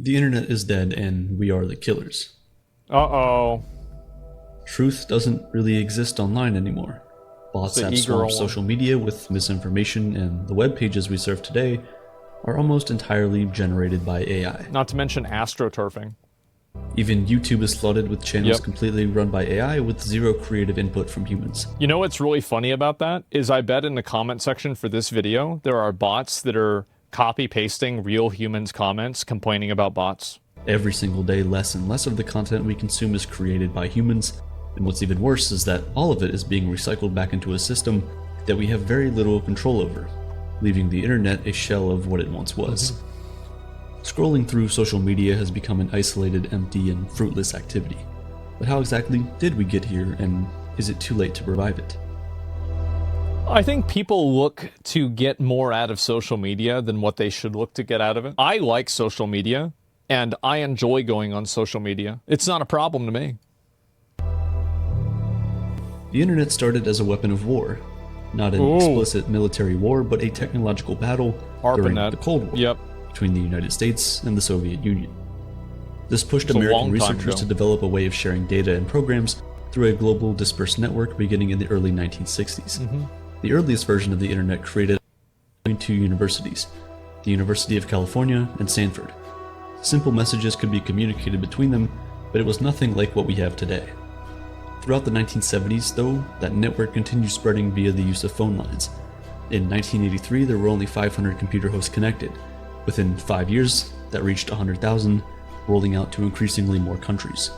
The internet is dead and we are the killers. Uh-oh. Truth doesn't really exist online anymore. Bots have swamped social media with misinformation, and the web pages we surf today are almost entirely generated by AI. Not to mention astroturfing. Even YouTube is flooded with channels completely run by AI with zero creative input from humans. You know what's really funny about that is I bet in the comment section for this video, there are bots that are copy-pasting real humans' comments complaining about bots. Every single day, less and less of the content we consume is created by humans, and what's even worse is that all of it is being recycled back into a system that we have very little control over, leaving the internet a shell of what it once was. Scrolling through social media has become an isolated, empty, and fruitless activity. But how exactly did we get here, and is it too late to revive it? I think people look to get more out of social media than what they should look to get out of it. I like social media, and I enjoy going on social media. It's not a problem to me. The internet started as a weapon of war. Not an explicit military war, but a technological battle during the Cold War between the United States and the Soviet Union. This pushed American researchers to develop a way of sharing data and programs through a global dispersed network beginning in the early 1960s. The earliest version of the internet created between two universities, the University of California and Stanford. Simple messages could be communicated between them, but it was nothing like what we have today. Throughout the 1970s, though, that network continued spreading via the use of phone lines. In 1983, there were only 500 computer hosts connected. Within 5 years, that reached 100,000, rolling out to increasingly more countries.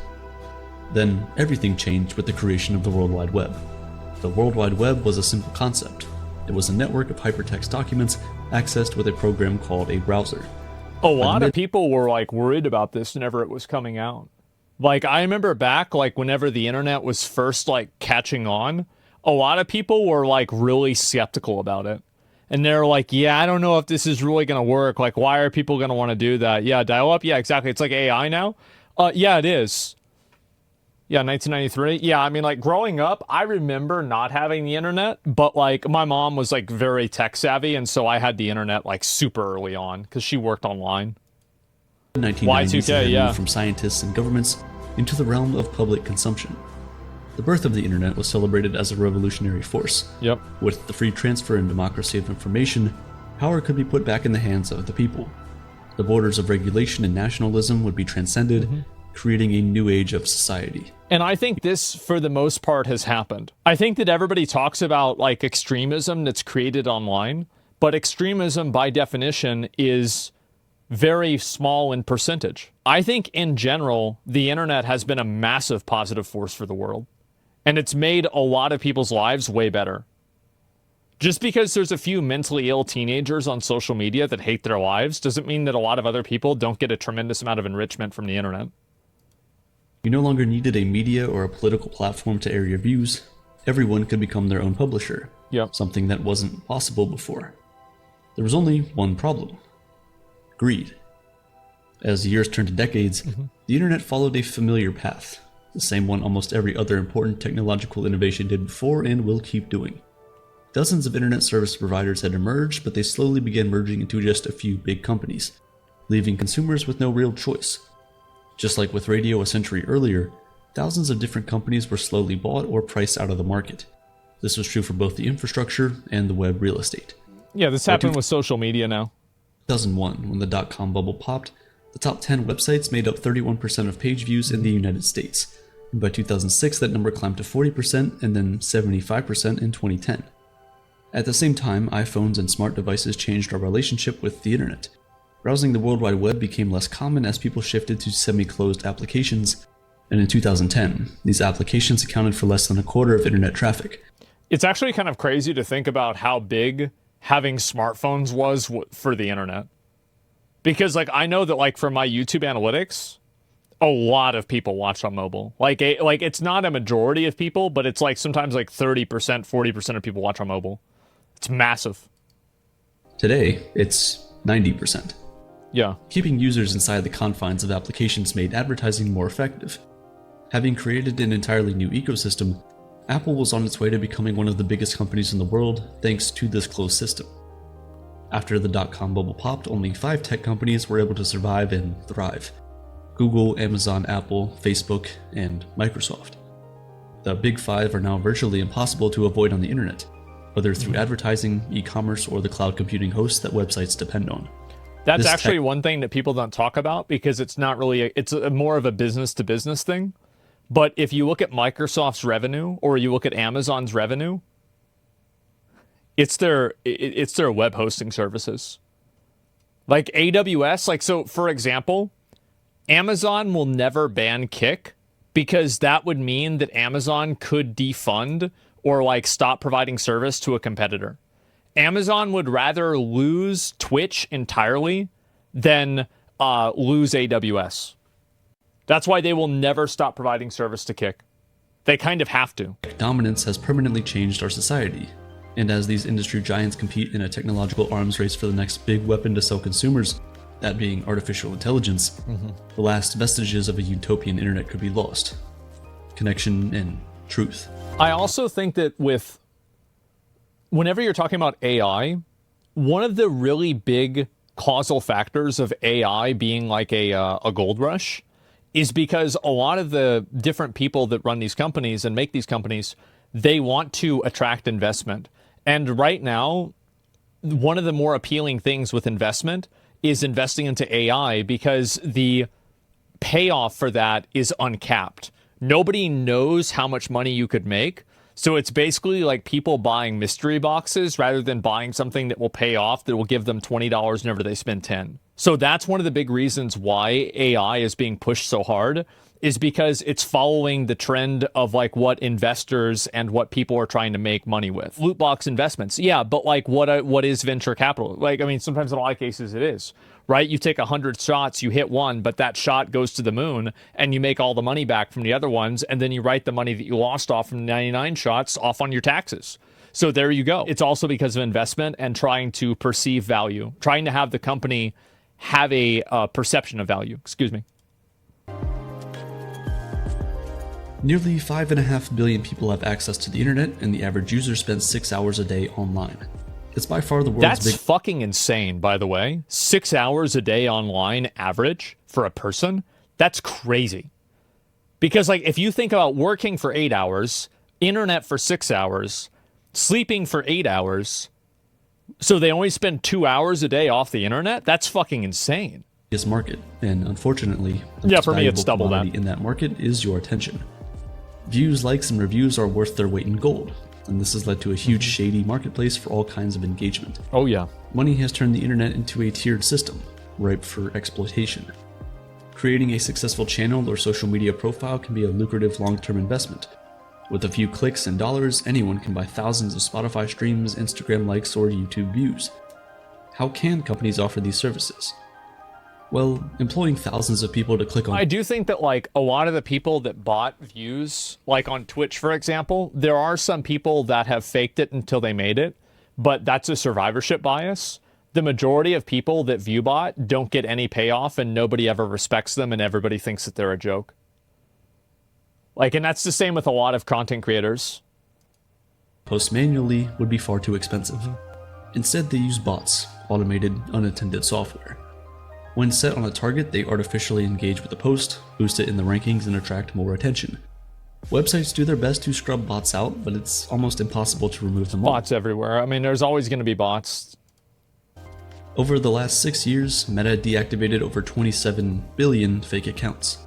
Then, everything changed with the creation of the World Wide Web. The World Wide Web was a simple concept. It was a network of hypertext documents accessed with a program called a browser. A lot of people were like worried about this whenever it was coming out. Like, I remember back, like, whenever the internet was first, like, catching on, a lot of people were, like, really skeptical about it. And they're like, yeah, I don't know if this is really going to work. Like, why are people going to want to do that? Yeah, dial-up? Yeah, exactly. It's like AI now? Yeah, it is. Yeah, 1993. Yeah, I mean, like, growing up, I remember not having the internet, but, like, my mom was, like, very tech-savvy, and so I had the internet, like, super early on, because she worked online. The 1990s had moved from scientists and governments into the realm of public consumption. The birth of the internet was celebrated as a revolutionary force. With the free transfer and democracy of information, power could be put back in the hands of the people. The borders of regulation and nationalism would be transcended, creating a new age of society. And I think this, for the most part, has happened. I think that everybody talks about, like, extremism that's created online, but extremism, by definition, is very small in percentage. I think in general, the internet has been a massive positive force for the world. And it's made a lot of people's lives way better. Just because there's a few mentally ill teenagers on social media that hate their lives doesn't mean that a lot of other people don't get a tremendous amount of enrichment from the internet. You no longer needed a media or a political platform to air your views. Everyone could become their own publisher. Something that wasn't possible before. There was only one problem. Greed. As years turned to decades, the internet followed a familiar path, the same one almost every other important technological innovation did before and will keep doing. Dozens of internet service providers had emerged, but they slowly began merging into just a few big companies, leaving consumers with no real choice. Just like with radio a century earlier, thousands of different companies were slowly bought or priced out of the market. This was true for both the infrastructure and the web real estate. Yeah, this happened with social media now. 2001, when the dot-com bubble popped, the top 10 websites made up 31% of page views in the United States. And by 2006, that number climbed to 40% and then 75% in 2010. At the same time, iPhones and smart devices changed our relationship with the internet. Browsing the World Wide Web became less common as people shifted to semi-closed applications, and in 2010, these applications accounted for less than a quarter of internet traffic. It's actually kind of crazy to think about how big having smartphones was for the internet. Because, like, I know that, like, for my YouTube analytics, a lot of people watch on mobile. Like, it's not a majority of people, but it's, like, sometimes, like, 30%, 40% of people watch on mobile. It's massive. Today, it's 90%. Yeah. Keeping users inside the confines of applications made advertising more effective. Having created an entirely new ecosystem, Apple was on its way to becoming one of the biggest companies in the world thanks to this closed system. After the dot-com bubble popped, only 5 tech companies were able to survive and thrive: Google, Amazon, Apple, Facebook, and Microsoft. The big 5 are now virtually impossible to avoid on the internet, whether through advertising, e-commerce, or the cloud computing hosts that websites depend on. That's actually one thing that people don't talk about, because it's not really it's more of a business to business thing. But if you look at Microsoft's revenue, or you look at Amazon's revenue, it's their web hosting services. Like AWS, like, so for example, Amazon will never ban Kik, because that would mean that Amazon could defund or like stop providing service to a competitor. Amazon would rather lose Twitch entirely than lose AWS. That's why they will never stop providing service to Kik. They kind of have to. Dominance has permanently changed our society, and as these industry giants compete in a technological arms race for the next big weapon to sell consumers, that being artificial intelligence, the last vestiges of a utopian internet could be lost: connection and truth. I also think that whenever you're talking about AI, one of the really big causal factors of AI being like a gold rush is because a lot of the different people that run these companies and make these companies, they want to attract investment. And right now, one of the more appealing things with investment is investing into AI, because the payoff for that is uncapped. Nobody knows how much money you could make. So it's basically like people buying mystery boxes rather than buying something that will pay off, that will give them $20 whenever they spend 10. So that's one of the big reasons why AI is being pushed so hard, is because it's following the trend of like what investors and what people are trying to make money with. Loot box investments. Yeah, but like what is venture capital? Like, I mean, sometimes in a lot of cases it is, right? You take 100 shots, you hit one, but that shot goes to the moon and you make all the money back from the other ones. And then you write the money that you lost off from 99 shots off on your taxes. So there you go. It's also because of investment and trying to perceive value, trying to have the company have a perception of value. Excuse me. Nearly 5.5 billion people have access to the internet, and the average user spends 6 hours a day online. It's by far the world's That's fucking insane, by the way. 6 hours a day online average for a person? That's crazy. Because like, if you think about working for 8 hours, internet for 6 hours, sleeping for 8 hours, so they only spend 2 hours a day off the internet? That's fucking insane. Market, and unfortunately, the yeah, for me it's double that. In that market is your attention. Views, likes, and reviews are worth their weight in gold, and this has led to a huge shady marketplace for all kinds of engagement. Oh yeah. Money has turned the internet into a tiered system, ripe for exploitation. Creating a successful channel or social media profile can be a lucrative long-term investment. With a few clicks and dollars, anyone can buy thousands of Spotify streams, Instagram likes, or YouTube views. How can companies offer these services? Well, employing thousands of people to click on... I do think that, like, a lot of the people that bought views, like on Twitch, for example, there are some people that have faked it until they made it, but that's a survivorship bias. The majority of people that view bot don't get any payoff, and nobody ever respects them, and everybody thinks that they're a joke. Like, and that's the same with a lot of content creators. Post manually would be far too expensive. Instead, they use bots, automated, unattended software. When set on a target, they artificially engage with the post, boost it in the rankings, and attract more attention. Websites do their best to scrub bots out, but it's almost impossible to remove them all. Bots everywhere. I mean, there's always going to be bots. Over the last 6 years, Meta deactivated over 27 billion fake accounts.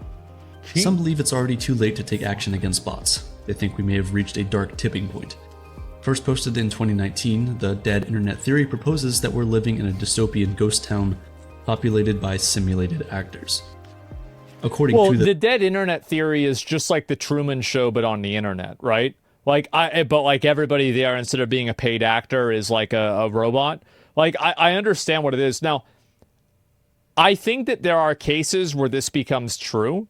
Some believe it's already too late to take action against bots. They think we may have reached a dark tipping point. First posted in 2019, the Dead Internet Theory proposes that we're living in a dystopian ghost town populated by simulated actors. According to the Dead Internet Theory is just like the Truman Show, but on the internet, right? Like, but like everybody there, instead of being a paid actor, is like a robot. Like, I understand what it is. Now, I think that there are cases where this becomes true,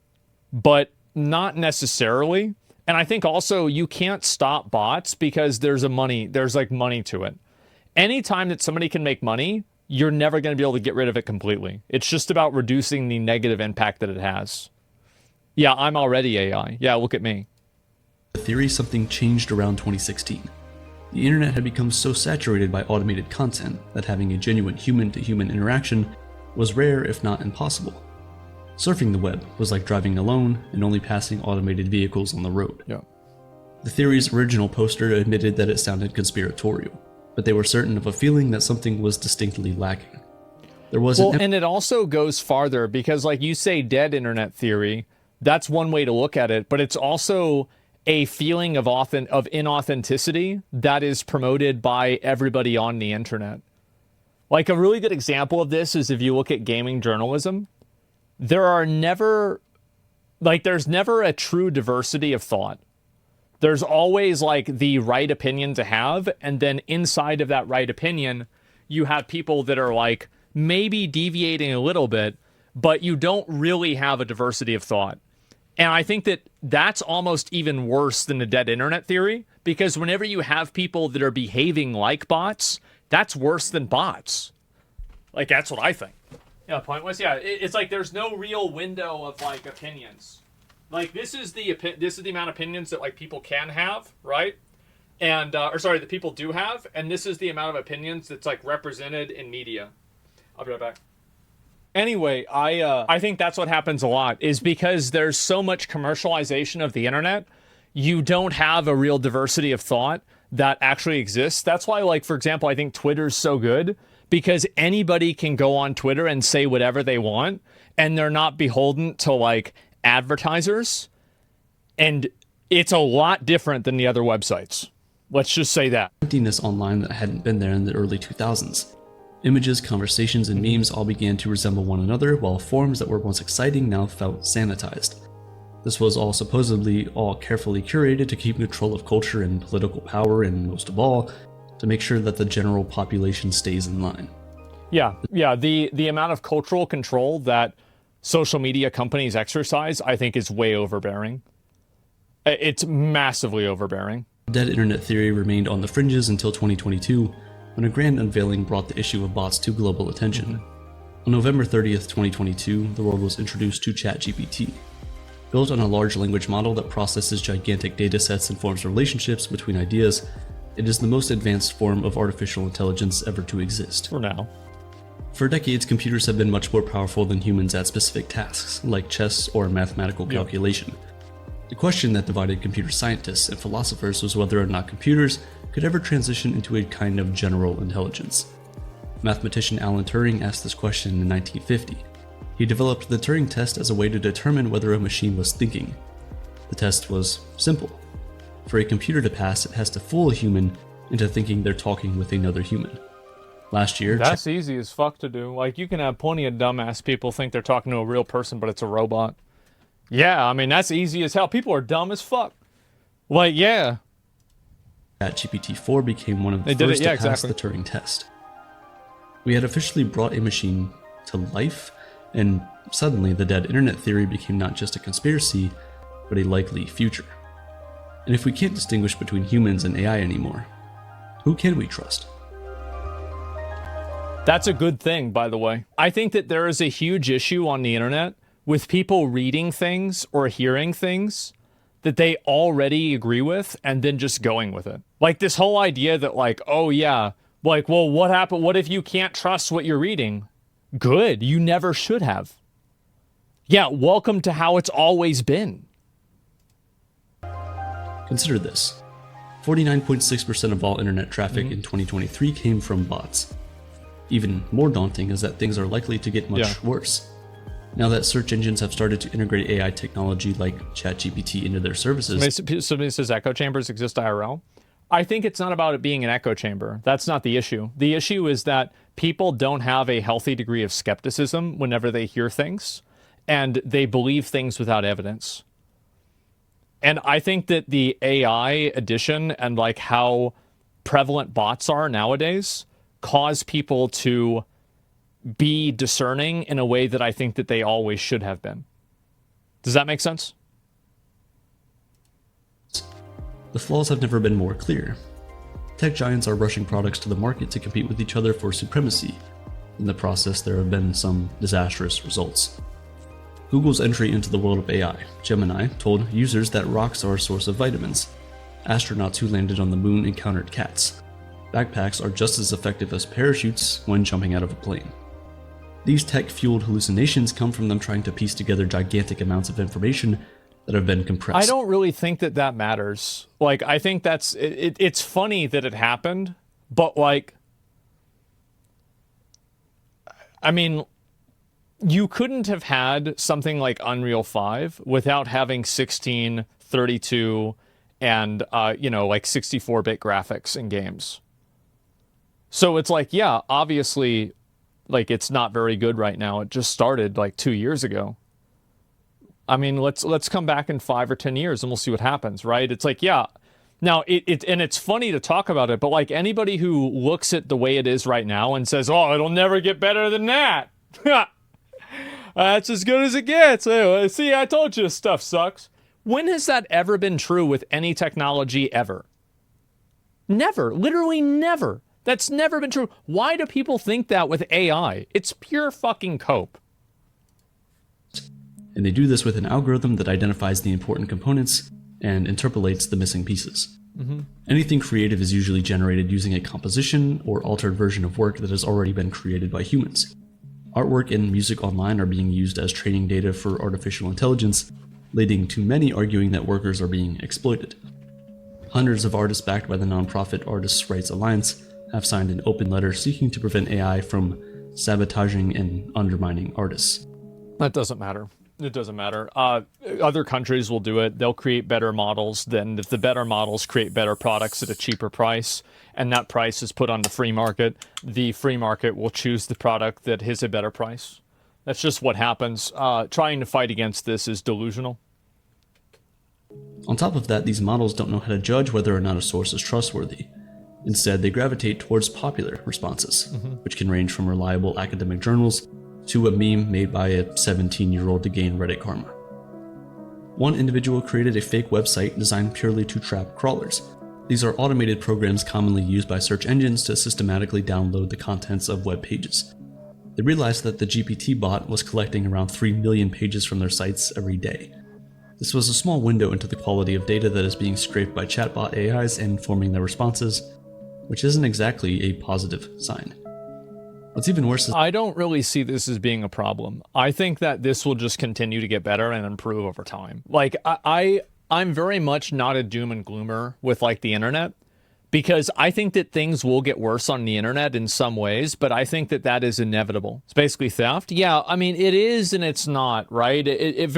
but not necessarily. And I think also you can't stop bots because there's money to it. Anytime that somebody can make money, you're never going to be able to get rid of it completely. It's just about reducing the negative impact that it has. Yeah, I'm already AI. Yeah, look at me. The theory, something changed around 2016. The internet had become so saturated by automated content that having a genuine human-to-human interaction was rare, if not impossible. Surfing the web was like driving alone and only passing automated vehicles on the road. Yeah. The theory's original poster admitted that it sounded conspiratorial, but they were certain of a feeling that something was distinctly lacking. There wasn't. And it also goes farther because, like you say, dead internet theory, that's one way to look at it, but it's also a feeling of inauthenticity that is promoted by everybody on the internet. Like a really good example of this is if you look at gaming journalism, there's never a true diversity of thought. There's always like the right opinion to have, and then inside of that right opinion, you have people that are like maybe deviating a little bit, but you don't really have a diversity of thought. And I think that that's almost even worse than the dead internet theory, because whenever you have people that are behaving like bots, that's worse than bots. Like, that's what I think. Yeah, point was, it's like there's no real window of like opinions. Like this is the amount of opinions that like people can have, right? And that people do have, and this is the amount of opinions that's like represented in media. I'll be right back. Anyway, I think that's what happens a lot, is because there's so much commercialization of the internet, you don't have a real diversity of thought that actually exists. That's why, like, for example, I think Twitter's so good, because anybody can go on Twitter and say whatever they want, and they're not beholden to, like, advertisers. And it's a lot different than the other websites. Let's just say that. Emptiness online that hadn't been there in the early 2000s. Images, conversations, and memes all began to resemble one another, while forums that were once exciting now felt sanitized. This was all supposedly carefully curated to keep control of culture and political power, and most of all, to make sure that the general population stays in line. Yeah. The amount of cultural control that social media companies exercise, I think, is way overbearing. It's massively overbearing. Dead internet theory remained on the fringes until 2022, when a grand unveiling brought the issue of bots to global attention. On November 30th, 2022, the world was introduced to ChatGPT. Built on a large language model that processes gigantic datasets and forms relationships between ideas, it is the most advanced form of artificial intelligence ever to exist. For now. For decades, computers have been much more powerful than humans at specific tasks, like chess or mathematical calculation. The question that divided computer scientists and philosophers was whether or not computers could ever transition into a kind of general intelligence. Mathematician Alan Turing asked this question in 1950. He developed the Turing test as a way to determine whether a machine was thinking. The test was simple. For a computer to pass, it has to fool a human into thinking they're talking with another human. Last year... That's easy as fuck to do. Like, you can have plenty of dumbass people think they're talking to a real person, but it's a robot. Yeah, I mean, that's easy as hell. People are dumb as fuck. Like, yeah. ChatGPT-4 became one of the first to pass the Turing test. We had officially brought a machine to life, and suddenly the dead internet theory became not just a conspiracy, but a likely future. And if we can't distinguish between humans and AI anymore, who can we trust? That's a good thing, by the way. I think that there is a huge issue on the internet with people reading things or hearing things that they already agree with and then just going with it. Like this whole idea that like, oh yeah, like, well, what happened? What if you can't trust what you're reading? Good, you never should have. Yeah, welcome to how it's always been. Consider this. 49.6% of all internet traffic in 2023 came from bots. Even more daunting is that things are likely to get much worse. Now that search engines have started to integrate AI technology like ChatGPT into their services... Somebody says echo chambers exist IRL. I think it's not about it being an echo chamber. That's not the issue. The issue is that people don't have a healthy degree of skepticism whenever they hear things, and they believe things without evidence. And I think that the AI addition and like how prevalent bots are nowadays cause people to be discerning in a way that I think that they always should have been. Does that make sense? The flaws have never been more clear. Tech giants are rushing products to the market to compete with each other for supremacy. In the process, there have been some disastrous results. Google's entry into the world of AI, Gemini, told users that rocks are a source of vitamins. Astronauts who landed on the moon encountered cats. Backpacks are just as effective as parachutes when jumping out of a plane. These tech-fueled hallucinations come from them trying to piece together gigantic amounts of information that have been compressed. I don't really think that that matters. Like, I think that's... It's funny that it happened, but, like... I mean, you couldn't have had something like Unreal 5 without having 16, 32, and, like 64-bit graphics in games. So it's like, yeah, obviously, like, it's not very good right now. It just started, like, 2 years ago. I mean, let's come back in 5 or 10 years and we'll see what happens, right? It's like, yeah. Now, and it's funny to talk about it, but, like, anybody who looks at the way it is right now and says, oh, it'll never get better than that. That's as good as it gets. See, I told you this stuff sucks. When has that ever been true with any technology ever? Never. Literally never. That's never been true. Why do people think that with AI? It's pure fucking cope. And they do this with an algorithm that identifies the important components and interpolates the missing pieces. Mm-hmm. Anything creative is usually generated using a composition or altered version of work that has already been created by humans. Artwork and music online are being used as training data for artificial intelligence, leading to many arguing that workers are being exploited. Hundreds of artists backed by the nonprofit Artists' Rights Alliance have signed an open letter seeking to prevent AI from sabotaging and undermining artists. That doesn't matter. It doesn't matter. Other countries will do it. They'll create better models. Then if the better models create better products at a cheaper price, and that price is put on the free market will choose the product that has a better price. That's just what happens. Trying to fight against this is delusional. On top of that, these models don't know how to judge whether or not a source is trustworthy. Instead, they gravitate towards popular responses, which can range from reliable academic journals to a meme made by a 17-year-old to gain Reddit karma. One individual created a fake website designed purely to trap crawlers. These are automated programs commonly used by search engines to systematically download the contents of web pages. They realized that the GPT bot was collecting around 3 million pages from their sites every day. This was a small window into the quality of data that is being scraped by chatbot AIs and informing their responses, which isn't exactly a positive sign. What's even worse is I don't really see this as being a problem. I think that this will just continue to get better and improve over time. Like, I'm very much not a doom and gloomer with, like, the internet, because I think that things will get worse on the internet in some ways, but I think that that is inevitable. It's basically theft. Yeah, I mean, it is and it's not, right? It's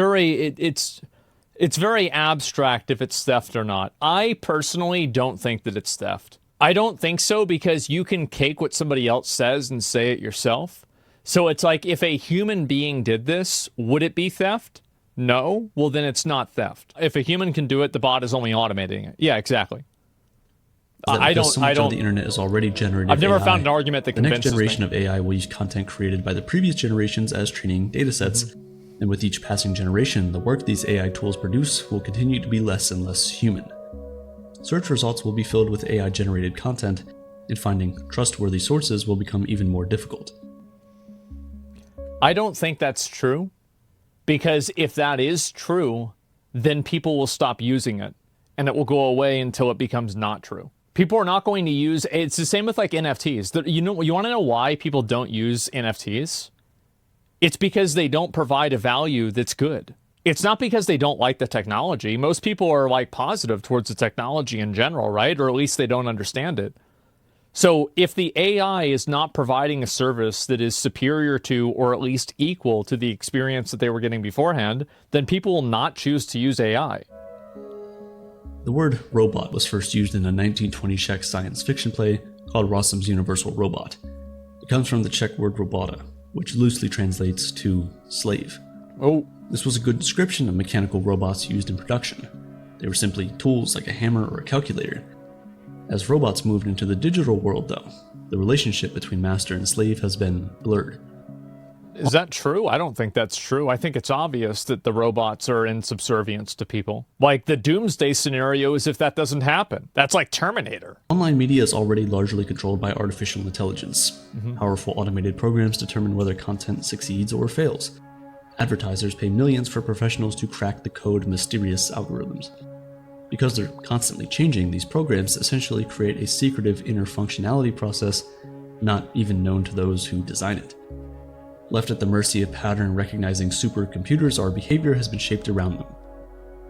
very abstract if it's theft or not. I personally don't think that it's theft. I don't think so, because you can take what somebody else says and say it yourself. So it's like, if a human being did this, would it be theft? No? Well, then it's not theft. If a human can do it, the bot is only automating it. Yeah, exactly. I don't. The internet is already generated. I've never found an argument that convinces me. The next generation of AI will use content created by the previous generations as training datasets, and with each passing generation, the work these AI tools produce will continue to be less and less human. Search results will be filled with AI-generated content, and finding trustworthy sources will become even more difficult. I don't think that's true, because if that is true, then people will stop using it, and it will go away until it becomes not true. People are not going to use... It's the same with, like, NFTs. You want to know why people don't use NFTs? It's because they don't provide a value that's good. It's not because they don't like the technology. Most people are, like, positive towards the technology in general, right? Or at least they don't understand it. So if the AI is not providing a service that is superior to, or at least equal to, the experience that they were getting beforehand, then people will not choose to use AI. The word robot was first used in a 1920 Czech science fiction play called Rossum's Universal Robot. It comes from the Czech word robota, which loosely translates to slave. Oh. This was a good description of mechanical robots used in production. They were simply tools like a hammer or a calculator. As robots moved into the digital world, though, the relationship between master and slave has been blurred. Is that true? I don't think that's true. I think it's obvious that the robots are in subservience to people. Like, the doomsday scenario is if that doesn't happen. That's like Terminator. Online media is already largely controlled by artificial intelligence. Powerful automated programs determine whether content succeeds or fails. Advertisers pay millions for professionals to crack the code of mysterious algorithms. Because they're constantly changing, these programs essentially create a secretive inner functionality process not even known to those who design it. Left at the mercy of pattern recognizing supercomputers, our behavior has been shaped around them.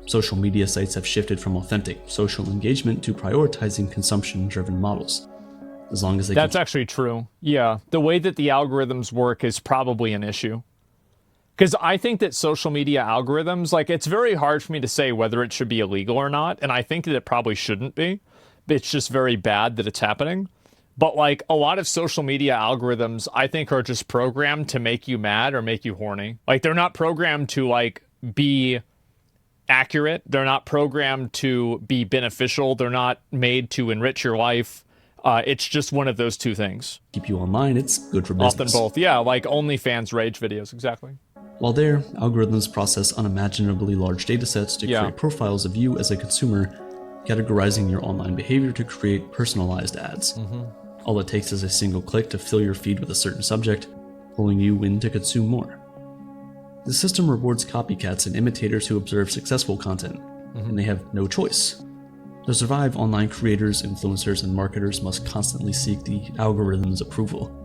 Social media sites have shifted from authentic social engagement to prioritizing consumption-driven models. As long as they That's actually true. Yeah, the way that the algorithms work is probably an issue. Because I think that social media algorithms, like, it's very hard for me to say whether it should be illegal or not, and I think that it probably shouldn't be. It's just very bad that it's happening. But, like, a lot of social media algorithms, I think, are just programmed to make you mad or make you horny. Like, they're not programmed to, like, be accurate. They're not programmed to be beneficial. They're not made to enrich your life. It's just one of those two things. Keep you online, it's good for business. Often both, yeah, like OnlyFans rage videos, exactly. While there, algorithms process unimaginably large datasets to create profiles of you as a consumer, categorizing your online behavior to create personalized ads. All it takes is a single click to fill your feed with a certain subject, pulling you in to consume more. The system rewards copycats and imitators who observe successful content, and they have no choice. To survive, online creators, influencers, and marketers must constantly seek the algorithm's approval.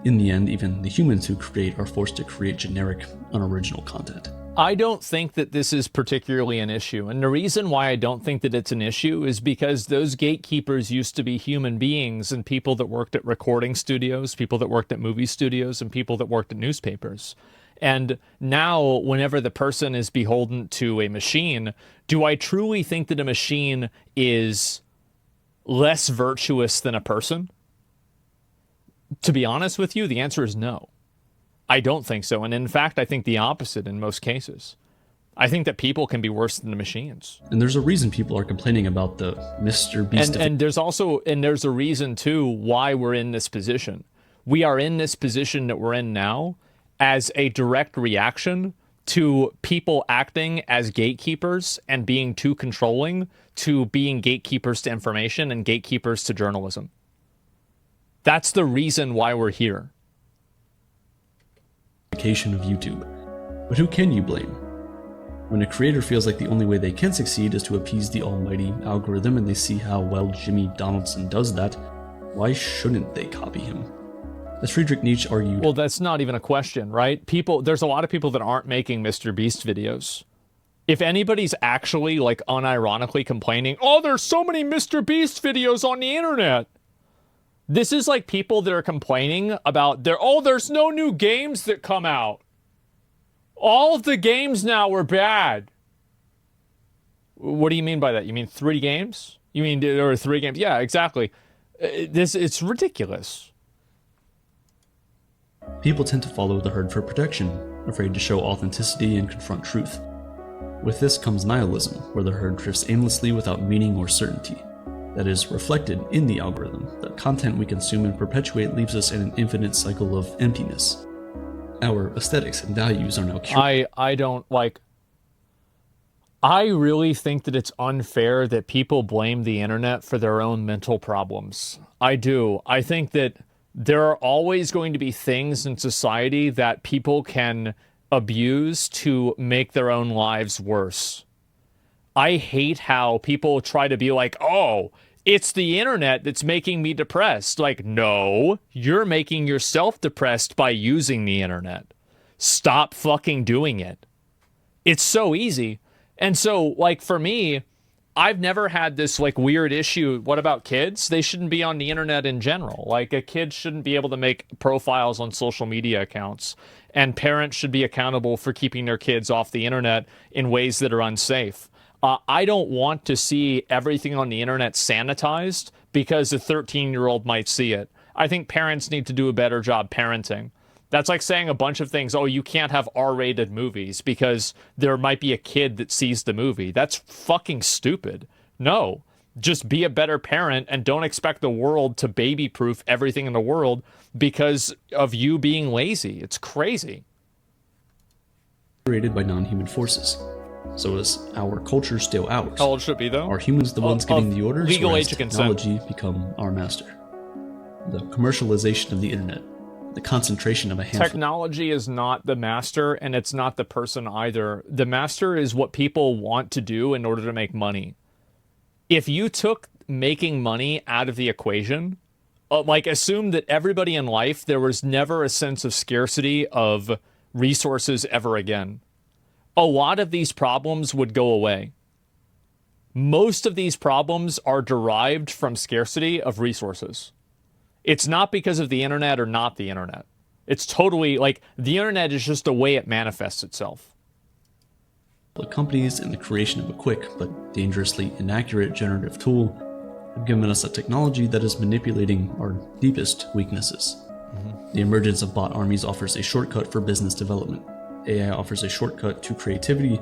In the end, even the humans who create are forced to create generic, unoriginal content. I don't think that this is particularly an issue. And the reason why I don't think that it's an issue is because those gatekeepers used to be human beings and people that worked at recording studios, people that worked at movie studios, and people that worked at newspapers. And now, whenever the person is beholden to a machine, do I truly think that a machine is less virtuous than a person? To be honest with you, the answer is no. I don't think so. And in fact, I think the opposite in most cases. I think that people can be worse than the machines. And there's a reason people are complaining about the Mr. Beast. And there's a reason too why we're in this position. We are in this position that we're in now as a direct reaction to people acting as gatekeepers and being too controlling, to being gatekeepers to information and gatekeepers to journalism. That's the reason why we're here. Of YouTube. But who can you blame? When a creator feels like the only way they can succeed is to appease the almighty algorithm and they see how well Jimmy Donaldson does that, why shouldn't they copy him? As Friedrich Nietzsche argued... Well, that's not even a question, right? There's a lot of people that aren't making Mr. Beast videos. If anybody's actually, like, unironically complaining, oh, there's so many Mr. Beast videos on the internet. This is like people that are complaining about there's no new games that come out. All of the games now are bad. What do you mean by that? You mean 3 games? You mean there are 3 games? Yeah, exactly. It's ridiculous. People tend to follow the herd for protection, afraid to show authenticity and confront truth. With this comes nihilism, where the herd drifts aimlessly without meaning or certainty. That is reflected in the algorithm. The content we consume and perpetuate leaves us in an infinite cycle of emptiness. Our aesthetics and values are now curated. I really think that it's unfair that people blame the internet for their own mental problems. I do. I think that there are always going to be things in society that people can abuse to make their own lives worse. I hate how people try to be like, oh, it's the internet that's making me depressed. Like, no, you're making yourself depressed by using the internet. Stop fucking doing it. It's so easy. And so, like, for me, I've never had this, like, weird issue. What about kids? They shouldn't be on the internet in general. Like, a kid shouldn't be able to make profiles on social media accounts. And parents should be accountable for keeping their kids off the internet in ways that are unsafe. I don't want to see everything on the internet sanitized because a 13-year-old might see it. I think parents need to do a better job parenting. That's like saying a bunch of things, oh, you can't have R-rated movies because there might be a kid that sees the movie. That's fucking stupid. No, just be a better parent and don't expect the world to baby-proof everything in the world because of you being lazy. It's crazy. Created by non-human forces. So is our culture still ours? How old should it be, though? Are humans the ones giving the orders, legal or age has of consent. Technology become our master? The commercialization of the internet, the concentration of a handful. Technology is not the master, and it's not the person either. The master is what people want to do in order to make money. If you took making money out of the equation, like assume that everybody in life, there was never a sense of scarcity of resources ever again, a lot of these problems would go away. Most of these problems are derived from scarcity of resources. It's not because of the internet or not the internet. It's totally like the internet is just a way it manifests itself. The companies and the creation of a quick but dangerously inaccurate generative tool have given us a technology that is manipulating our deepest weaknesses. The emergence of bot armies offers a shortcut for business development. AI offers a shortcut to creativity.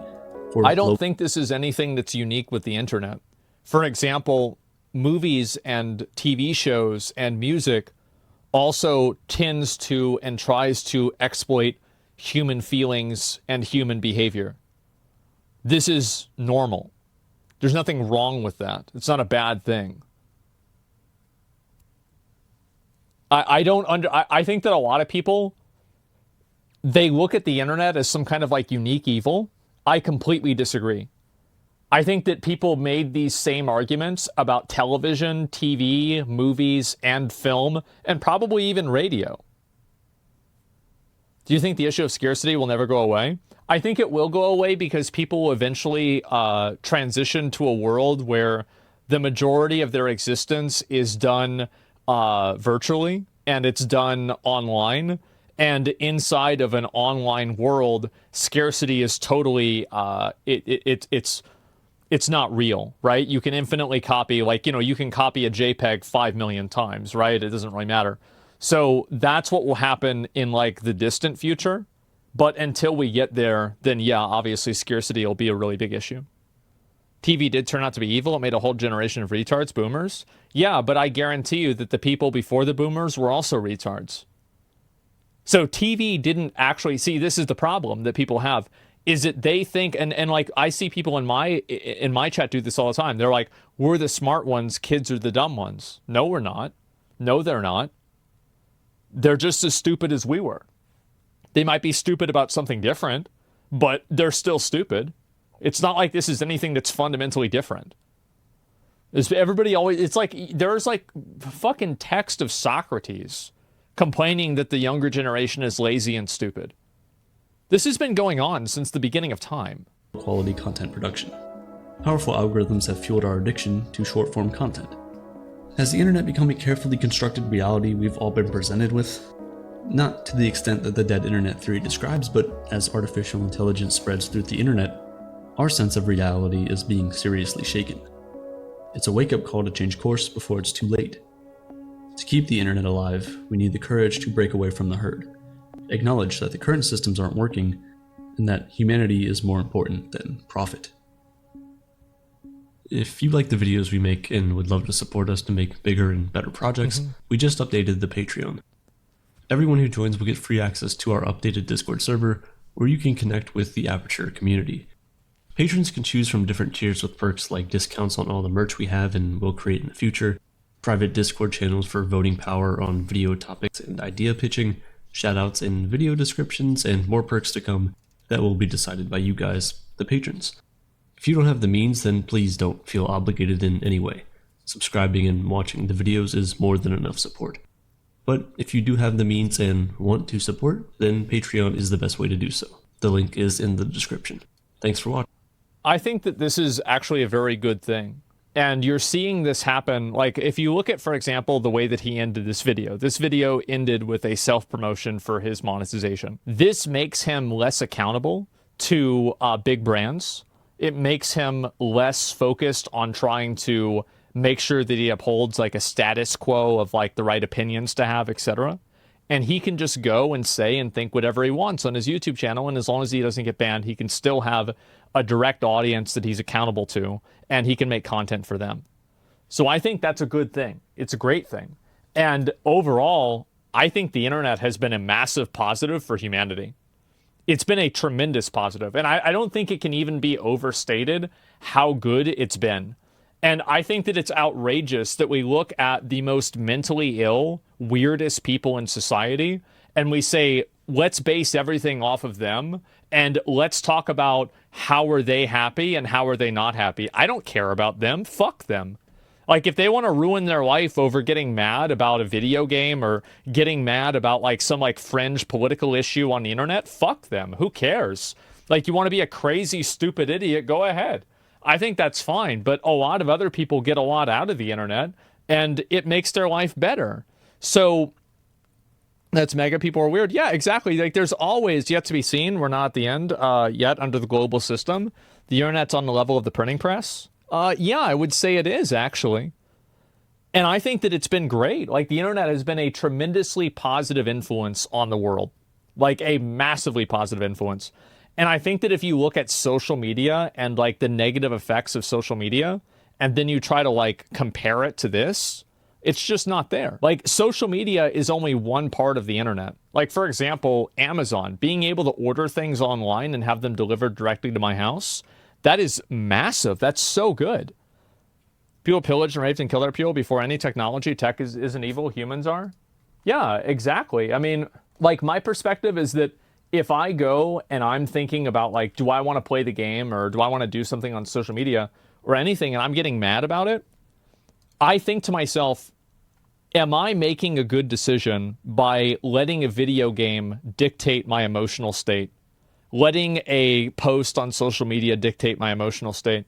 I don't think this is anything that's unique with the internet. For example, movies and TV shows and music also tends to and tries to exploit human feelings and human behavior. This is normal. There's nothing wrong with that. It's not a bad thing. I think that a lot of people, they look at the internet as some kind of like unique evil. I completely disagree. I think that people made these same arguments about television, TV, movies, and film, and probably even radio. Do you think the issue of scarcity will never go away? I think it will go away because people will eventually transition to a world where the majority of their existence is done virtually, and it's done online. And inside of an online world, scarcity is totally it's not real, right? You can infinitely copy, like, you can copy a JPEG 5 million times, right? It doesn't really matter. So that's what will happen in like the distant future. But until we get there, then yeah, obviously scarcity will be a really big issue. TV did turn out to be evil. It made a whole generation of retards, boomers. Yeah, but I guarantee you that the people before the boomers were also retards. So TV didn't actually see, this is the problem that people have, is that they think, and like I see people in my chat do this all the time. They're like, we're the smart ones, kids are the dumb ones. No, we're not. No, they're not. They're just as stupid as we were. They might be stupid about something different, but they're still stupid. It's not like this is anything that's fundamentally different. Everybody always, it's like, there's like fucking text of Socrates complaining that the younger generation is lazy and stupid. This has been going on since the beginning of time. Quality content production. Powerful algorithms have fueled our addiction to short-form content. Has the internet become a carefully constructed reality we've all been presented with? Not to the extent that the dead internet theory describes, but as artificial intelligence spreads through the internet, our sense of reality is being seriously shaken. It's a wake-up call to change course before it's too late. To keep the internet alive, we need the courage to break away from the herd, acknowledge that the current systems aren't working, and that humanity is more important than profit. If you like the videos we make and would love to support us to make bigger and better projects, we just updated the Patreon. Everyone who joins will get free access to our updated Discord server, where you can connect with the Aperture community. Patrons can choose from different tiers with perks like discounts on all the merch we have and will create in the future, private Discord channels for voting power on video topics and idea pitching, shoutouts in video descriptions, and more perks to come that will be decided by you guys, the patrons. If you don't have the means, then please don't feel obligated in any way. Subscribing and watching the videos is more than enough support. But if you do have the means and want to support, then Patreon is the best way to do so. The link is in the description. Thanks for watching. I think that this is actually a very good thing. And you're seeing this happen, like if you look at, for example, the way that he ended this video ended with a self-promotion for his monetization. This makes him less accountable to big brands. It makes him less focused on trying to make sure that he upholds like a status quo of like the right opinions to have, etc. And he can just go and say and think whatever he wants on his YouTube channel. And as long as he doesn't get banned, he can still have a direct audience that he's accountable to, and he can make content for them. So I think that's a good thing. It's a great thing. And overall, I think the internet has been a massive positive for humanity. It's been a tremendous positive. And I don't think it can even be overstated how good it's been. And I think that it's outrageous that we look at the most mentally ill, weirdest people in society, and we say, let's base everything off of them, and let's talk about how are they happy and how are they not happy. I don't care about them. Fuck them. Like, if they want to ruin their life over getting mad about a video game or getting mad about, like, some, like, fringe political issue on the internet, fuck them. Who cares? Like, you want to be a crazy, stupid idiot, go ahead. I think that's fine, but a lot of other people get a lot out of the internet, and it makes their life better. So, that's mega people are weird. Yeah, exactly. Like, there's always yet to be seen. We're not at the end yet under the global system. The internet's on the level of the printing press. Yeah, I would say it is, actually. And I think that it's been great. Like, the internet has been a tremendously positive influence on the world. Like, a massively positive influence. And I think that if you look at social media and, like, the negative effects of social media, and then you try to, like, compare it to this, it's just not there. Like, social media is only one part of the internet. Like, for example, Amazon, being able to order things online and have them delivered directly to my house, that is massive. That's so good. People pillaged and raped and killed other people before any technology. Tech isn't evil. Humans are. Yeah, exactly. I mean, like, my perspective is that if I go and I'm thinking about, like, do I want to play the game or do I want to do something on social media or anything, and I'm getting mad about it, I think to myself, am I making a good decision by letting a video game dictate my emotional state? Letting a post on social media dictate my emotional state?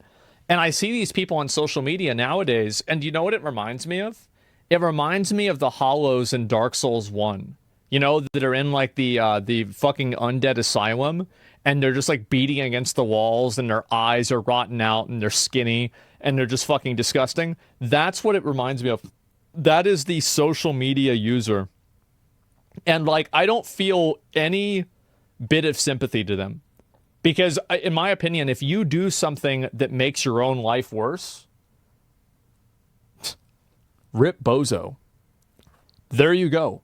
And I see these people on social media nowadays, and you know what it reminds me of? It reminds me of the Hollows in Dark Souls 1. You know, that are in, like, the fucking undead asylum, and they're just, like, beating against the walls, and their eyes are rotten out, and they're skinny, and they're just fucking disgusting. That's what it reminds me of. That is the social media user. And, like, I don't feel any bit of sympathy to them. Because, in my opinion, if you do something that makes your own life worse, rip bozo. There you go.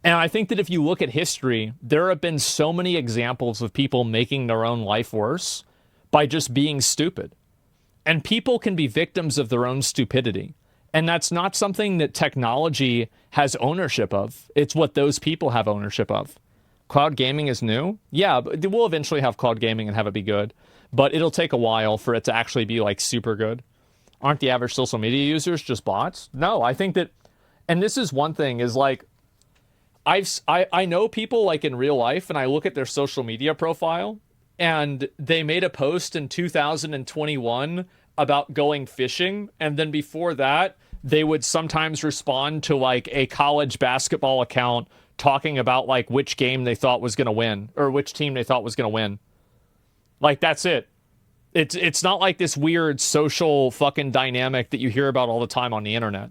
And I think that if you look at history, there have been so many examples of people making their own life worse by just being stupid. And people can be victims of their own stupidity. And that's not something that technology has ownership of. It's what those people have ownership of. Cloud gaming is new. Yeah, but we'll eventually have cloud gaming and have it be good. But it'll take a while for it to actually be, like, super good. Aren't the average social media users just bots? No, I think that, and this is one thing, is, like, I know people, like, in real life, and I look at their social media profile, and they made a post in 2021 about going fishing, and then before that, they would sometimes respond to, like, a college basketball account talking about, like, which game they thought was going to win, or which team they thought was going to win. Like, that's it. It's not like this weird social fucking dynamic that you hear about all the time on the internet.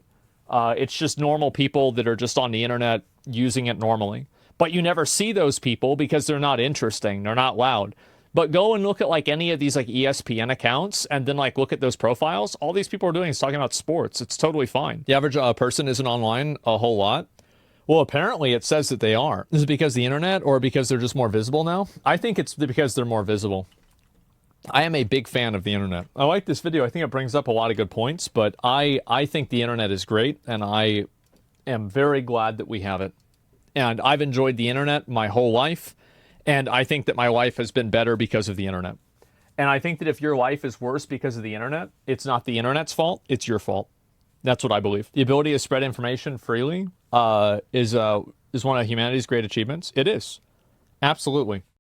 It's just normal people that are just on the internet using it normally. But you never see those people because they're not interesting. They're not loud. But go and look at, like, any of these, like, ESPN accounts, and then, like, look at those profiles. All these people are doing is talking about sports. It's totally fine. The average person isn't online a whole lot. Well, apparently it says that they are. Is it because of the internet or because they're just more visible now? I think it's because they're more visible. I am a big fan of the internet. I like this video. I think it brings up a lot of good points, but I think the internet is great, and I am very glad that we have it. And I've enjoyed the internet my whole life, and I think that my life has been better because of the internet. And I think that if your life is worse because of the internet, it's not the internet's fault, it's your fault. That's what I believe. The ability to spread information freely is one of humanity's great achievements. It is. Absolutely.